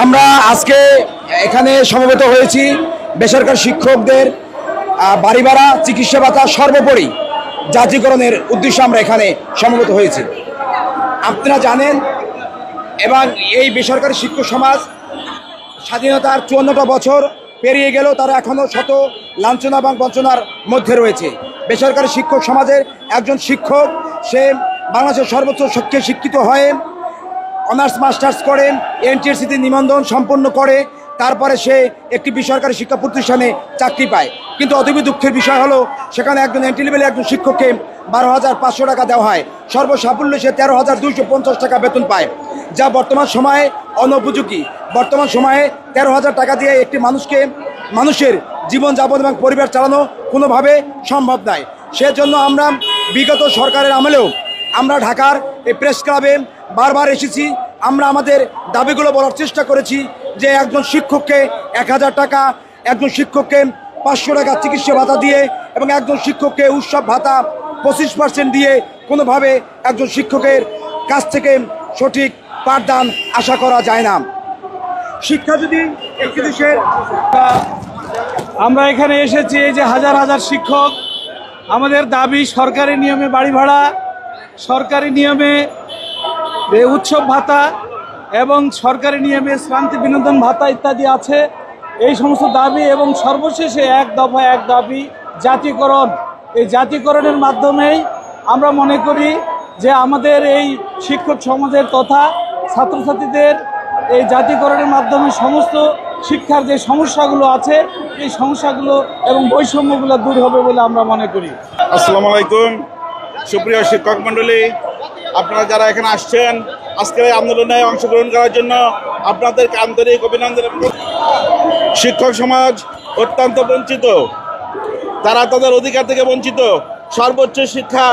আমরা আজকে এখানে সমবেত হয়েছি বেসরকারি শিক্ষকদের বাড়ি ভাড়া, চিকিৎসা ভাতা, সর্বোপরি জাতীয়করণের উদ্দেশ্যে আমরা এখানে সমবেত হয়েছি। আপনারা জানেন, এবং এই বেসরকারি শিক্ষক সমাজ স্বাধীনতার 54টা বছর পেরিয়ে গেলেও তারা এখনও শত লাঞ্ছনা এবং বঞ্চনার মধ্যে রয়েছে। বেসরকারি শিক্ষক সমাজের একজন শিক্ষক, সে বাংলাদেশের সর্বোচ্চ শিক্ষিত হয়ে অনার্স মাস্টার্স করে এনটিএসসিতে নিবন্ধন সম্পন্ন করে তারপরে সে একটি বেসরকারি শিক্ষা প্রতিষ্ঠানে চাকরি পায়। কিন্তু অতীব দুঃখের বিষয় হলো, সেখানে একজন এন্ট্রি লেভেলে একজন শিক্ষককে 12,500 টাকা দেওয়া হয়, সর্বসাফল্যে সে 13,250 টাকা বেতন পায়, যা বর্তমান সময়ে অনুপযোগী। বর্তমান সময়ে 13,000 টাকা দিয়ে একটি মানুষের জীবনযাপন এবং পরিবার চালানো কোনোভাবে সম্ভব নয়। সেজন্য আমরা বিগত সরকারের আমলেও আমরা ঢাকার এই প্রেস ক্লাবে বারবার এসেছি। আমরা আমাদের দাবিগুলো বলার চেষ্টা করেছি যে একজন শিক্ষককে 1,000 টাকা, একজন শিক্ষককে 500 টাকা চিকিৎসা ভাতা দিয়ে এবং একজন শিক্ষককে উৎসব ভাতা 25% দিয়ে কোনোভাবে একজন শিক্ষকের কাছ থেকে সঠিক পাঠদান আশা করা যায় না। শিক্ষা যদি একটি দেশের, আমরা এখানে এসেছি এই যে হাজার হাজার শিক্ষক, আমাদের দাবি সরকারি নিয়মে বাড়ি ভাড়া, সরকারি নিয়মে উৎসব ভাতা এবং সরকারি নিয়মে শ্রান্তি বিনোদন ভাতা ইত্যাদি আছে। এই সমস্ত দাবি এবং সর্বশেষে এক দফায় এক দাবি জাতীয়করণ। এই জাতীয়করণের মাধ্যমেই আমরা মনে করি যে আমাদের এই শিক্ষক সমাজের তথা ছাত্রছাত্রীদের এই জাতীয়করণের মাধ্যমে সমস্ত শিক্ষার যে সমস্যাগুলো আছে এই সমস্যাগুলো এবং বৈষম্যগুলো দূর হবে বলে আমরা মনে করি। আসসালামু আলাইকুম সুপ্রিয় শিক্ষক মণ্ডলী, আপনারা যারা এখানে আসছেন আজকের এই আন্দোলনে অংশগ্রহণ করার জন্য আপনাদেরকে আন্তরিক অভিনন্দন। শিক্ষক সমাজ অত্যন্ত বঞ্চিত, তারা তাদের অধিকার থেকে বঞ্চিত। সর্বোচ্চ শিক্ষা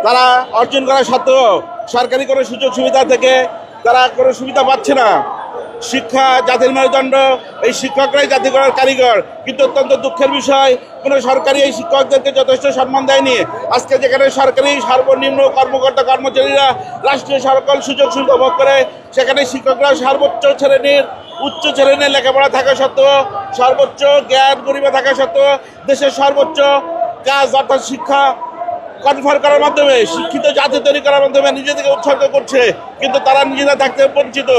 তারা অর্জন করা সত্ত্বেও সরকারি কোনো সুযোগ সুবিধা থেকে তারা কোনো সুবিধা পাচ্ছে না। শিক্ষা জাতির মেরুদণ্ড, এই শিক্ষকরাই জাতি গড়ার কারিগর। কিন্তু অত্যন্ত দুঃখের বিষয়, কোনো সরকারি এই শিক্ষকদেরকে যথেষ্ট সম্মান দেয়নি। আজকে যেখানে সরকারি সর্বনিম্ন কর্মকর্তা কর্মচারীরা রাষ্ট্রীয় সকল সুযোগ সুবিধা ভোগ করে, সেখানে শিক্ষকরা সর্বোচ্চ শ্রেণীর উচ্চ শ্রেণীর লেখাপড়া থাকা সত্ত্বেও, সর্বোচ্চ জ্ঞান গরিমা থাকা সত্ত্বেও দেশের সর্বোচ্চ কাজ অর্থাৎ শিক্ষা কনফার করার মাধ্যমে, শিক্ষিত জাতি তৈরি করার মাধ্যমে নিজেদেরকে উৎসর্গ করছে, কিন্তু তারা নিজেরা থাকতে বঞ্চিত।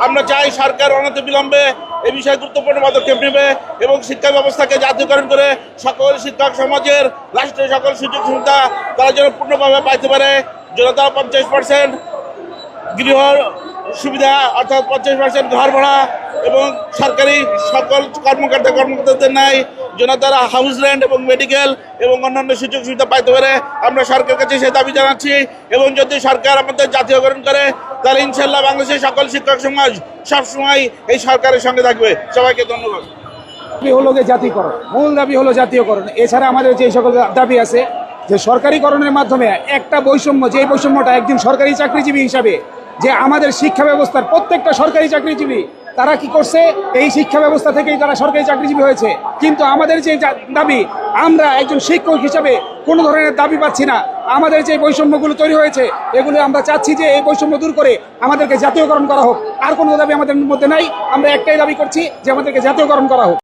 আমরা চাই সরকার অনতিবিলম্বে এই বিষয়ে গুরুত্বপূর্ণ পদক্ষেপ নেবে এবং শিক্ষা ব্যবস্থাকে জাতীয়করণ করে সকল শিক্ষক সমাজের রাষ্ট্রের সকল সুযোগ সুবিধা তারা যেন পূর্ণভাবে পাইতে পারে। জনতা 50% গৃহ সুবিধা অর্থাৎ 50% ঘর ভাড়া এবং সরকারি সকল কর্মকর্তাদের নেয় জনতারা হাউস রেন্ট এবং মেডিকেল এবং অন্যান্য সুযোগ সুবিধা পাইতে পারে। আমরা সরকারের কাছে সেই দাবি জানাচ্ছি এবং যদি সরকার আমাদের জাতীয়করণ করে তাহলে ইনশাল্লাহ বাংলাদেশের সকল শিক্ষক সমাজ সবসময় এই সরকারের সঙ্গে থাকবে। সবাইকে ধন্যবাদ। দাবি হলো জাতীয়করণ, মূল দাবি হলো জাতীয়করণ। এছাড়া আমাদের যে সকল দাবি আছে যে সরকারিকরণের মাধ্যমে একটা বৈষম্য, যে বৈষম্যটা একজন সরকারি চাকরিজীবী হিসাবে, যে আমাদের শিক্ষা ব্যবস্থার প্রত্যেকটা সরকারি চাকরিজীবী তারা কি করছে, এই শিক্ষা ব্যবস্থা থেকেই তারা সরকারি চাকরিজীবী হয়েছে। কিন্তু আমাদের যে দাবি, আমরা একজন শিক্ষক হিসাবে কোনো ধরনের দাবি পাচ্ছি না। আমাদের যে বৈষম্যগুলো তৈরি হয়েছে এগুলো আমরা চাচ্ছি যে এই বৈষম্য দূর করে আমাদেরকে জাতীয়করণ করা হোক। আর কোনো দাবি আমাদের মধ্যে নাই, আমরা একটাই দাবি করছি যে আমাদেরকে জাতীয়করণ করা হোক।